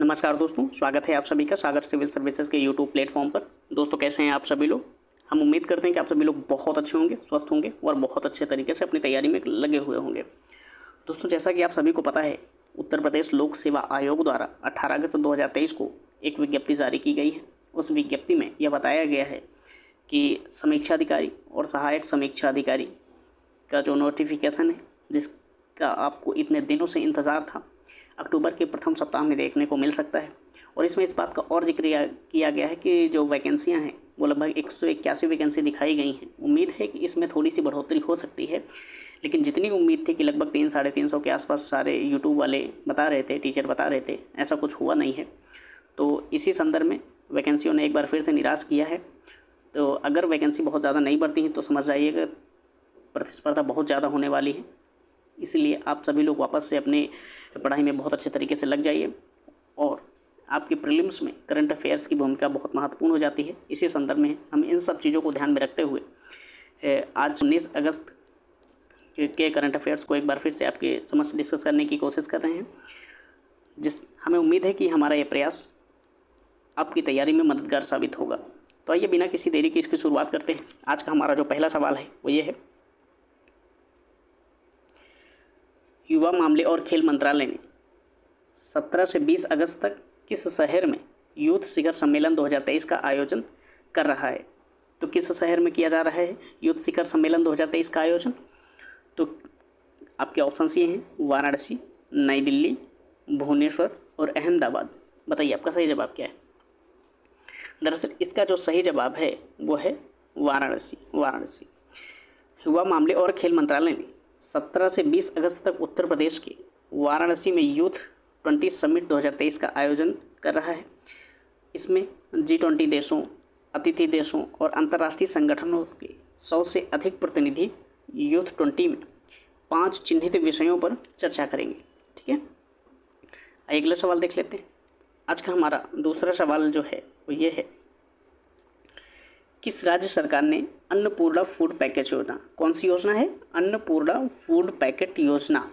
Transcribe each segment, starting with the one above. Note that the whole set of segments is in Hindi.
नमस्कार दोस्तों, स्वागत है आप सभी का सागर सिविल सर्विसेज के यूट्यूब प्लेटफॉर्म पर। दोस्तों कैसे हैं आप सभी लोग। हम उम्मीद करते हैं कि आप सभी लोग बहुत अच्छे होंगे, स्वस्थ होंगे और बहुत अच्छे तरीके से अपनी तैयारी में लगे हुए होंगे। दोस्तों जैसा कि आप सभी को पता है, उत्तर प्रदेश लोक सेवा आयोग द्वारा 18 अगस्त 2023 को एक विज्ञप्ति जारी की गई है। उस विज्ञप्ति में यह बताया गया है कि समीक्षा अधिकारी और सहायक समीक्षा अधिकारी का जो नोटिफिकेशन है, जिसका आपको इतने दिनों से इंतज़ार था, अक्टूबर के प्रथम सप्ताह में देखने को मिल सकता है। और इसमें इस बात का और जिक्र किया गया है कि जो वैकेंसियां हैं वो लगभग 181 वैकेंसी दिखाई गई हैं। उम्मीद है कि इसमें थोड़ी सी बढ़ोतरी हो सकती है, लेकिन जितनी उम्मीद थी कि लगभग 300-350 के आसपास सारे यूट्यूब वाले बता रहे थे, टीचर बता रहे थे, ऐसा कुछ हुआ नहीं है। तो इसी संदर्भ में वैकेंसियों ने एक बार फिर से निराश किया है। तो अगर वैकेंसी बहुत ज़्यादा नहीं बढ़ती हैं तो समझ जाइएगा प्रतिस्पर्धा बहुत ज़्यादा होने वाली है। इसलिए आप सभी लोग वापस से अपनी पढ़ाई में बहुत अच्छे तरीके से लग जाइए और आपके प्रीलिम्स में करंट अफेयर्स की भूमिका बहुत महत्वपूर्ण हो जाती है। इसी संदर्भ में हम इन सब चीज़ों को ध्यान में रखते हुए आज 19 अगस्त के करंट अफेयर्स को एक बार फिर से आपके समक्ष डिस्कस करने की कोशिश कर रहे हैं। हमें उम्मीद है कि हमारा ये प्रयास आपकी तैयारी में मददगार साबित होगा। तो आइए बिना किसी देरी की इसकी शुरुआत करते हैं। आज का हमारा जो पहला सवाल है वो ये है, युवा मामले और खेल मंत्रालय ने 17 से 20 अगस्त तक किस शहर में यूथ शिखर सम्मेलन 2023 का आयोजन कर रहा है। तो किस शहर में किया जा रहा है यूथ शिखर सम्मेलन 2023 का आयोजन। तो आपके ऑप्शंस ये हैं, वाराणसी, नई दिल्ली, भुवनेश्वर और अहमदाबाद। बताइए आपका सही जवाब क्या है। दरअसल इसका जो सही जवाब है वो है वाराणसी। युवा मामले और खेल मंत्रालय ने 17 से 20 अगस्त तक उत्तर प्रदेश के वाराणसी में यूथ 20 समिट 2023 का आयोजन कर रहा है। इसमें G20 देशों, अतिथि देशों और अंतर्राष्ट्रीय संगठनों के 100 से अधिक प्रतिनिधि यूथ 20 में 5 चिन्हित विषयों पर चर्चा करेंगे। ठीक है, अगला सवाल देख लेते हैं। आज का हमारा दूसरा सवाल जो है वो ये है, किस राज्य सरकार ने अन्नपूर्णा फूड पैकेज योजना, कौन सी योजना है, अन्नपूर्णा फूड पैकेट योजना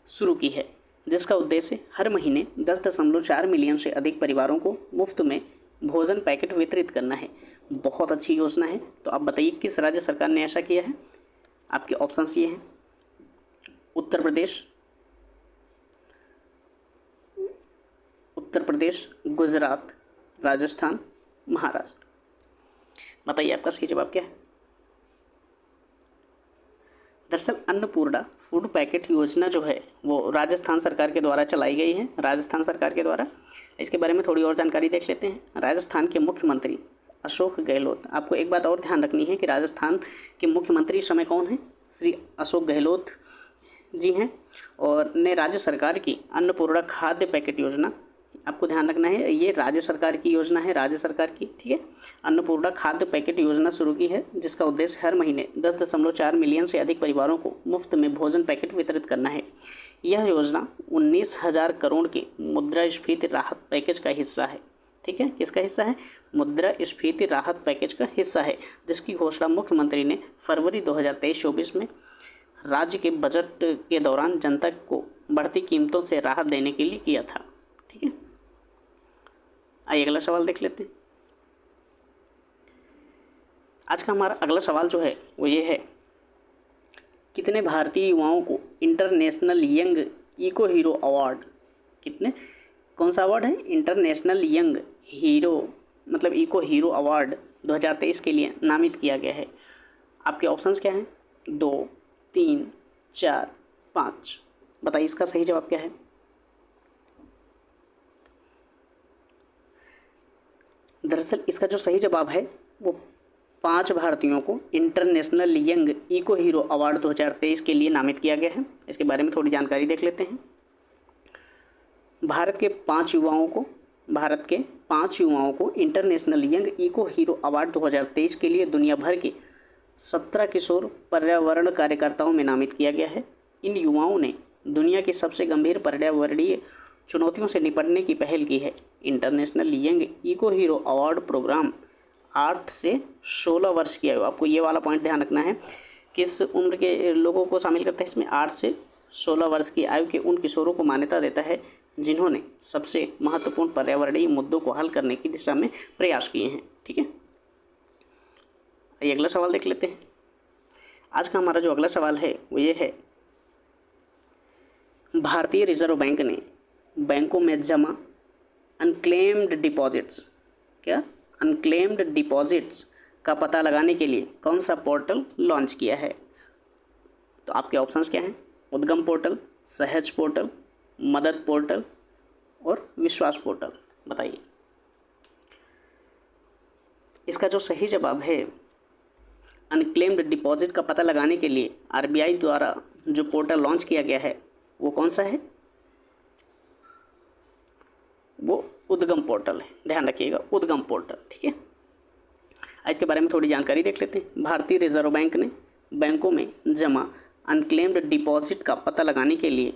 शुरू की है, जिसका उद्देश्य हर महीने 10.4 मिलियन से अधिक परिवारों को मुफ्त में भोजन पैकेट वितरित करना है। बहुत अच्छी योजना है। तो आप बताइए किस राज्य सरकार ने ऐसा किया है। आपके ऑप्शंस ये हैं, उत्तर प्रदेश, गुजरात, राजस्थान, महाराष्ट्र। बताइए आपका सही जवाब क्या है। दरअसल अन्नपूर्णा फूड पैकेट योजना जो है वो राजस्थान सरकार के द्वारा चलाई गई है, राजस्थान सरकार के द्वारा। इसके बारे में थोड़ी और जानकारी देख लेते हैं। राजस्थान के मुख्यमंत्री अशोक गहलोत, आपको एक बात और ध्यान रखनी है कि राजस्थान के मुख्यमंत्री इस समय कौन है, श्री अशोक गहलोत जी हैं, और ने राज्य सरकार की अन्नपूर्णा खाद्य पैकेट योजना, आपको ध्यान रखना है ये राज्य सरकार की योजना है, राज्य सरकार की। ठीक है, अन्नपूर्णा खाद्य पैकेट योजना शुरू की है, जिसका उद्देश्य हर महीने 10.4 मिलियन से अधिक परिवारों को मुफ्त में भोजन पैकेट वितरित करना है। यह योजना 19,000 करोड़ के मुद्रास्फीति राहत पैकेज का हिस्सा है। ठीक है, किसका हिस्सा है, मुद्रास्फीति राहत पैकेज का हिस्सा है, जिसकी घोषणा मुख्यमंत्री ने फरवरी 2023-24 में राज्य के बजट के दौरान जनता को बढ़ती कीमतों से राहत देने के लिए किया था। ठीक है, आइए अगला सवाल देख लेते हैं। आज का हमारा अगला सवाल जो है वो ये है, कितने भारतीय युवाओं को international young eco hero award, कौन सा अवार्ड है, इंटरनेशनल यंग हीरो मतलब इको हीरो अवार्ड 2023 के लिए नामित किया गया है। आपके ऑप्शंस क्या हैं, 2, 3, 4, 5। बताइए इसका सही जवाब क्या है। दरअसल इसका जो सही जवाब है वो 5 भारतीयों को international young eco hero award 2023 के लिए नामित किया गया है। इसके बारे में थोड़ी जानकारी देख लेते हैं। भारत के 5 युवाओं को international young eco hero award 2023 के लिए दुनिया भर के 17 किशोर पर्यावरण कार्यकर्ताओं में नामित किया गया है। इन युवाओं ने दुनिया की सबसे गंभीर पर्यावरणीय चुनौतियों से निपटने की पहल की है। International young eco hero award programme 8 से 16 वर्ष की आयु, आपको ये वाला पॉइंट ध्यान रखना है, किस उम्र के लोगों को शामिल करता है इसमें, 8 से 16 वर्ष की आयु के उन किशोरों को मान्यता देता है जिन्होंने सबसे महत्वपूर्ण पर्यावरणीय मुद्दों को हल करने की दिशा में प्रयास किए हैं। ठीक है, अगला सवाल देख लेते हैं। आज का हमारा जो अगला सवाल है वो ये है, भारतीय रिजर्व बैंक ने बैंकों में जमा अनक्लेम्ड डिपॉजिट्स, क्या अनक्लेम्ड डिपॉजिट्स का पता लगाने के लिए कौन सा पोर्टल लॉन्च किया है? तो आपके ऑप्शंस क्या हैं? उद्गम पोर्टल, सहज पोर्टल, मदद पोर्टल और विश्वास पोर्टल। बताइए। इसका जो सही जवाब है, अनक्लेम्ड डिपॉजिट का पता लगाने के लिए आरबीआई द्वारा जो पोर्टल लॉन्च किया गया है वो कौन सा है? वो उद्गम पोर्टल है। ध्यान रखिएगा, उद्गम पोर्टल। ठीक है, आज के बारे में थोड़ी जानकारी देख लेते हैं। भारतीय रिजर्व बैंक ने बैंकों में जमा अनक्लेम्ड डिपॉजिट का पता लगाने के लिए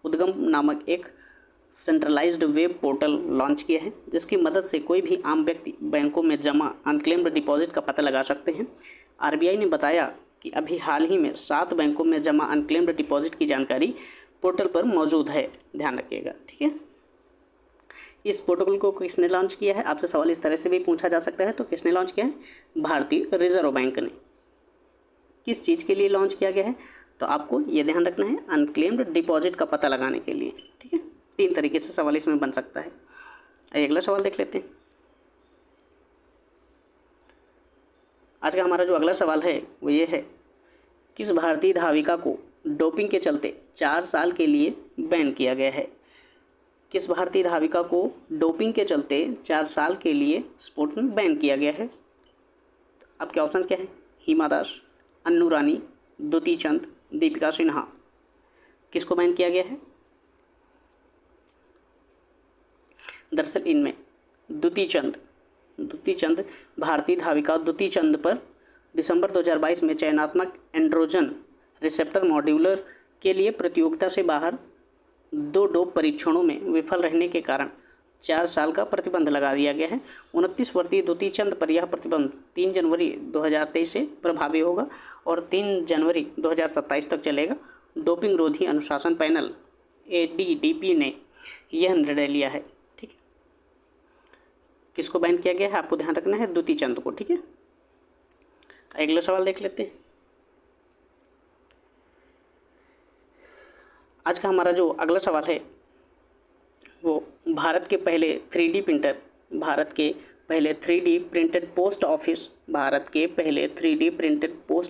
उद्गम नामक एक सेंट्रलाइज्ड वेब पोर्टल लॉन्च किया है, जिसकी मदद से कोई भी आम व्यक्ति बैंकों में जमा अनक्लेम्ड डिपॉजिट का पता लगा सकते हैं। आरबीआई ने बताया कि अभी हाल ही में 7 बैंकों में जमा अनक्लेम्ड डिपॉजिट की जानकारी पोर्टल पर मौजूद है। ध्यान रखिएगा। ठीक है, इस पोर्टल को किसने लॉन्च किया है? आपसे सवाल इस तरह से भी पूछा जा सकता है। तो किसने लॉन्च किया है? भारतीय रिजर्व बैंक ने। किस चीज़ के लिए लॉन्च किया गया है? तो आपको ये ध्यान रखना है, अनक्लेम्ड डिपॉजिट का पता लगाने के लिए। ठीक है, 3 तरीके से सवाल इसमें बन सकता है। अगला सवाल देख लेते हैं। आज का हमारा जो अगला सवाल है वो ये है, किस भारतीय धाविका को डोपिंग के चलते 4 साल के लिए बैन किया गया है? किस भारतीय धाविका को डोपिंग के चलते 4 साल के लिए स्पोर्ट्स में बैन किया गया है? आपके ऑप्शन क्या है? हिमा दास, अन्नू रानी, द्युति चंद, दीपिका सिन्हा। किसको बैन किया गया है? दरअसल इनमें द्युति चंद भारतीय धाविका द्युति चंद पर दिसंबर 2022 में चयनात्मक एंड्रोजन रिसेप्टर मॉड्यूलर के लिए प्रतियोगिता से बाहर 2 डोप परीक्षणों में विफल रहने के कारण 4 साल का प्रतिबंध लगा दिया गया है। 29 वर्षीय द्युति चंद पर यह प्रतिबंध 3 जनवरी 2023 से प्रभावी होगा और 3 जनवरी 2027 तक चलेगा। डोपिंग रोधी अनुशासन पैनल ADDP ने यह निर्णय लिया है। ठीक है, किसको बैन किया गया है? आपको ध्यान रखना है, द्युति चंद को। ठीक है, अगला सवाल देख लेते हैं। आज का हमारा जो अगला सवाल है वो भारत के पहले 3D printed post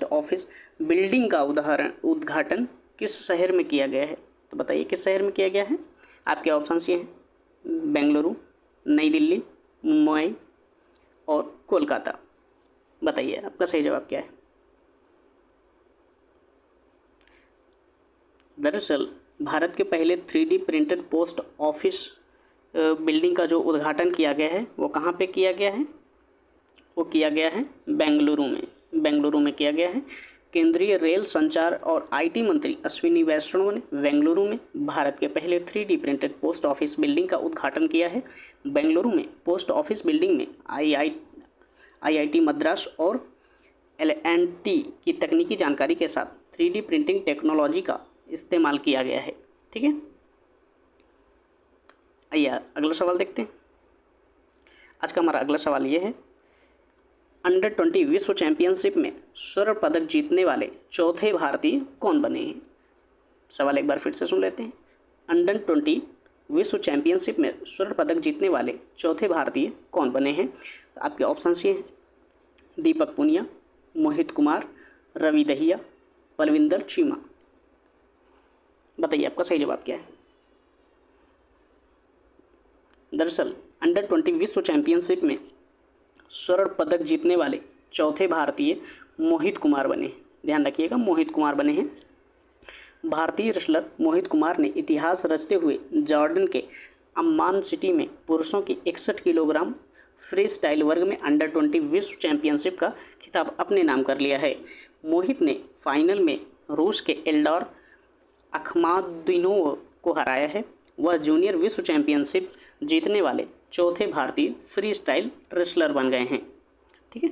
office building का उद्घाटन किस शहर में किया गया है? तो बताइए किस शहर में किया गया है? आपके ऑप्शंस ये हैं, बेंगलुरु, नई दिल्ली, मुंबई और कोलकाता। बताइए आपका सही जवाब क्या है? दरअसल भारत के पहले 3D printed post office building का जो उद्घाटन किया गया है वो कहाँ पे किया गया है? वो किया गया है बेंगलुरु में किया गया है। केंद्रीय रेल संचार और IT मंत्री अश्विनी वैष्णव ने बेंगलुरु में भारत के पहले 3D printed post office building का उद्घाटन किया है। बेंगलुरु में पोस्ट ऑफिस बिल्डिंग में IIT मद्रास और L&T की तकनीकी जानकारी के साथ 3D प्रिंटिंग टेक्नोलॉजी का इस्तेमाल किया गया है। ठीक है, आइए अगला सवाल देखते हैं। आज का हमारा अगला सवाल ये है, अंडर 20 विश्व चैंपियनशिप में स्वर्ण पदक जीतने वाले चौथे भारतीय कौन बने हैं? सवाल एक बार फिर से सुन लेते हैं। अंडर 20 विश्व चैंपियनशिप में स्वर्ण पदक जीतने वाले चौथे भारतीय कौन बने हैं? आपके ऑप्शन ये हैं, दीपक पुनिया, मोहित कुमार, रवि दहिया, पलविंदर चीमा। बताइए आपका सही जवाब क्या है? दरअसल अंडर 20 विश्व चैंपियनशिप में स्वर्ण पदक जीतने वाले चौथे भारतीय मोहित कुमार बने हैं। ध्यान रखिएगा, मोहित कुमार बने हैं। भारतीय रेसलर मोहित कुमार ने इतिहास रचते हुए जॉर्डन के अम्मान सिटी में पुरुषों की 61 किलोग्राम फ्री स्टाइल वर्ग में अंडर 20 विश्व चैंपियनशिप का खिताब अपने नाम कर लिया है। मोहित ने फाइनल में रूस के एल्डोर अखमादिनोव को हराया है। वह जूनियर विश्व चैंपियनशिप जीतने वाले चौथे भारतीय फ्री स्टाइल रेसलर बन गए हैं। ठीक है,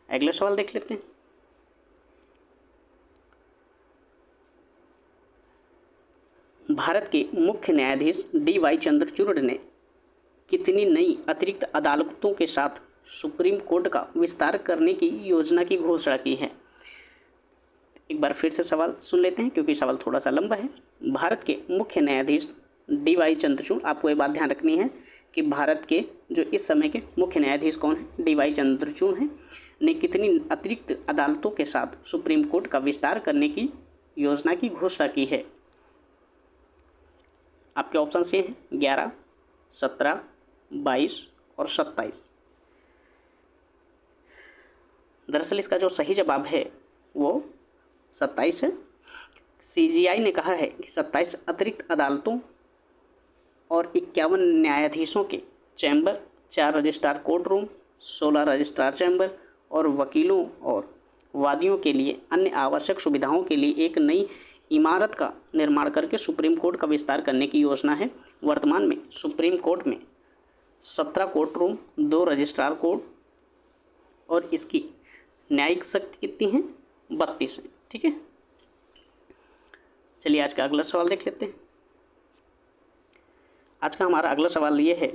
अगला सवाल देख लेते हैं। भारत के मुख्य न्यायाधीश DY चंद्रचूड़ ने कितनी नई अतिरिक्त अदालतों के साथ सुप्रीम कोर्ट का विस्तार करने की योजना की घोषणा की है? एक बार फिर से सवाल सुन लेते हैं क्योंकि सवाल थोड़ा सा लंबा है। भारत के मुख्य न्यायाधीश DY चंद्रचूड़, आपको ये बात ध्यान रखनी है कि भारत के जो इस समय के मुख्य न्यायाधीश कौन है, DY चंद्रचूड़ हैं, ने कितनी अतिरिक्त अदालतों के साथ सुप्रीम कोर्ट का विस्तार करने की योजना की घोषणा की है? आपके ऑप्शन ये हैं 11, 17, 22 और 27। दरअसल इसका जो सही जवाब है वो 27 है। CGI ने कहा है कि 27 अतिरिक्त अदालतों और 51 न्यायाधीशों के chamber, 4 registrar court room, 16 registrar chamber और वकीलों और वादियों के लिए अन्य आवश्यक सुविधाओं के लिए एक नई इमारत का निर्माण करके सुप्रीम कोर्ट का विस्तार करने की योजना है। वर्तमान में सुप्रीम कोर्ट में 17 कोर्ट रूम, 2 रजिस्ट्रार कोर्ट और इसकी न्यायिक शक्ति कितनी है? 32 है। ठीक है, चलिए आज का अगला सवाल देख लेते हैं। आज का हमारा अगला सवाल ये है,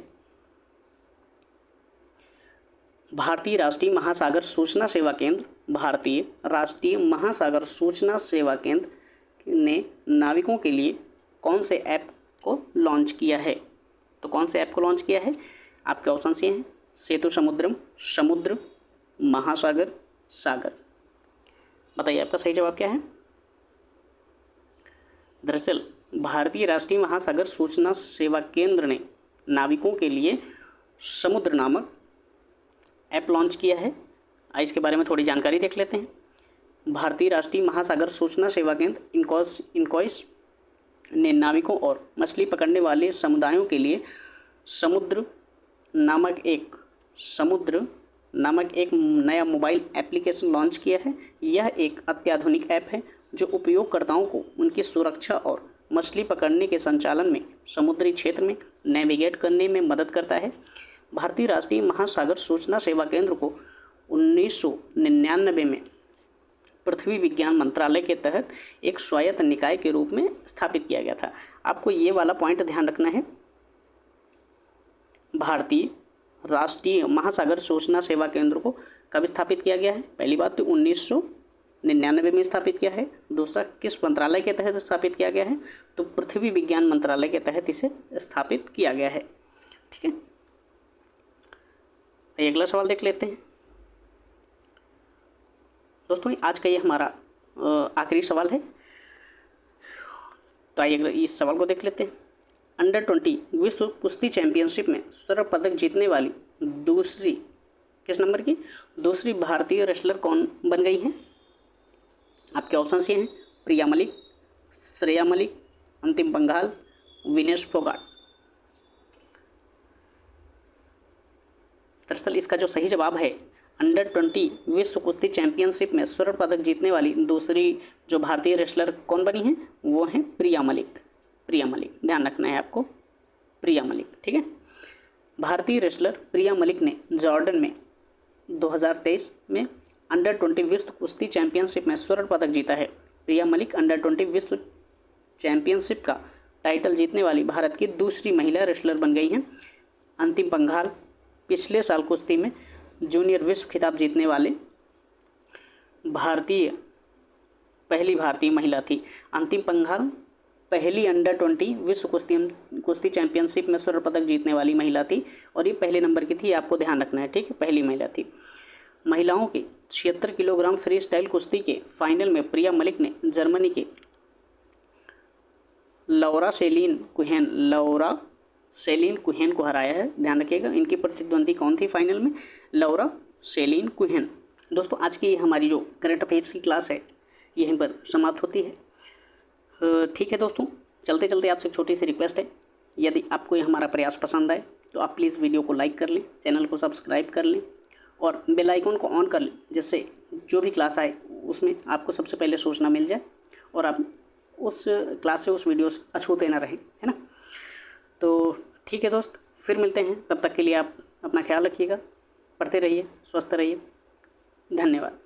भारतीय राष्ट्रीय महासागर सूचना सेवा केंद्र, भारतीय राष्ट्रीय महासागर सूचना सेवा केंद्र ने नाविकों के लिए कौन से ऐप को लॉन्च किया है? तो कौन से ऐप को लॉन्च किया है? आपके ऑप्शन ये हैं सेतु समुद्रम, समुद्र, महासागर, सागर। बताइए आपका सही जवाब क्या है? दरअसल भारतीय राष्ट्रीय महासागर सूचना सेवा केंद्र ने नाविकों के लिए समुद्र नामक ऐप लॉन्च किया है। आइए इसके बारे में थोड़ी जानकारी देख लेते हैं। भारतीय राष्ट्रीय महासागर सूचना सेवा केंद्र इनकॉइस ने नाविकों और मछली पकड़ने वाले समुदायों के लिए समुद्र नामक एक नया मोबाइल एप्लीकेशन लॉन्च किया है। यह एक अत्याधुनिक ऐप है जो उपयोगकर्ताओं को उनकी सुरक्षा और मछली पकड़ने के संचालन में समुद्री क्षेत्र में नेविगेट करने में मदद करता है। भारतीय राष्ट्रीय महासागर सूचना सेवा केंद्र को 1999 में पृथ्वी विज्ञान मंत्रालय के तहत एक स्वायत्त निकाय के रूप में स्थापित किया गया था। आपको ये वाला पॉइंट ध्यान रखना है। भारतीय राष्ट्रीय महासागर सूचना सेवा केंद्र को कब स्थापित किया गया है? पहली बात तो 1999 में स्थापित किया है। दूसरा, किस मंत्रालय के तहत स्थापित किया गया है? तो पृथ्वी विज्ञान मंत्रालय के तहत इसे स्थापित किया गया है। ठीक है, अगला सवाल देख लेते हैं। दोस्तों आज का ये हमारा आखिरी सवाल है, तो आइए इस सवाल को देख लेते हैं। अंडर 20 विश्व कुश्ती चैंपियनशिप में स्वर्ण पदक जीतने वाली दूसरी भारतीय रेसलर कौन बन गई हैं? आपके ऑप्शन ये हैं प्रिया मलिक, श्रेया मलिक, अंतिम पंघाल, विनेश फोगाट। दरअसल इसका जो सही जवाब है, अंडर 20 विश्व कुश्ती चैंपियनशिप में स्वर्ण पदक जीतने वाली दूसरी जो भारतीय रेसलर कौन बनी हैं? वो हैं प्रिया मलिक। ध्यान रखना है आपको, प्रिया मलिक। ठीक है, भारतीय रेसलर प्रिया मलिक ने जॉर्डन में 2023 में अंडर 20 विश्व कुश्ती चैंपियनशिप में स्वर्ण पदक जीता है। प्रिया मलिक अंडर 20 विश्व चैंपियनशिप का टाइटल जीतने वाली भारत की दूसरी महिला रेसलर बन गई हैं। अंतिम पंघाल पिछले साल कुश्ती में जूनियर विश्व खिताब जीतने वाले पहली भारतीय महिला थी। अंतिम पंघाल पहली अंडर 20 विश्व कुश्ती चैंपियनशिप में स्वर्ण पदक जीतने वाली महिला थी और ये पहले नंबर की थी, आपको ध्यान रखना है। ठीक है, पहली महिला थी। महिलाओं के 76 किलोग्राम फ्री स्टाइल कुश्ती के फाइनल में प्रिया मलिक ने जर्मनी के लौरा सेलिन कुहेन को हराया है। ध्यान रखिएगा, इनकी प्रतिद्वंदी कौन थी फाइनल में? लौरा सेलिन कुहेन। दोस्तों आज की हमारी जो करंट अफेयर्स की क्लास है यहीं पर समाप्त होती है। ठीक है दोस्तों, चलते चलते आपसे एक छोटी सी रिक्वेस्ट है, यदि आपको ये हमारा प्रयास पसंद आए तो आप प्लीज़ वीडियो को लाइक कर लें, चैनल को सब्सक्राइब कर लें और बेल आइकन को ऑन कर लें, जिससे जो भी क्लास आए उसमें आपको सबसे पहले सूचना मिल जाए और आप उस क्लास से उस वीडियो से अछूते ना रहें, है ना। तो ठीक है दोस्त, फिर मिलते हैं। तब तक के लिए आप अपना ख्याल रखिएगा, पढ़ते रहिए, स्वस्थ रहिए। धन्यवाद।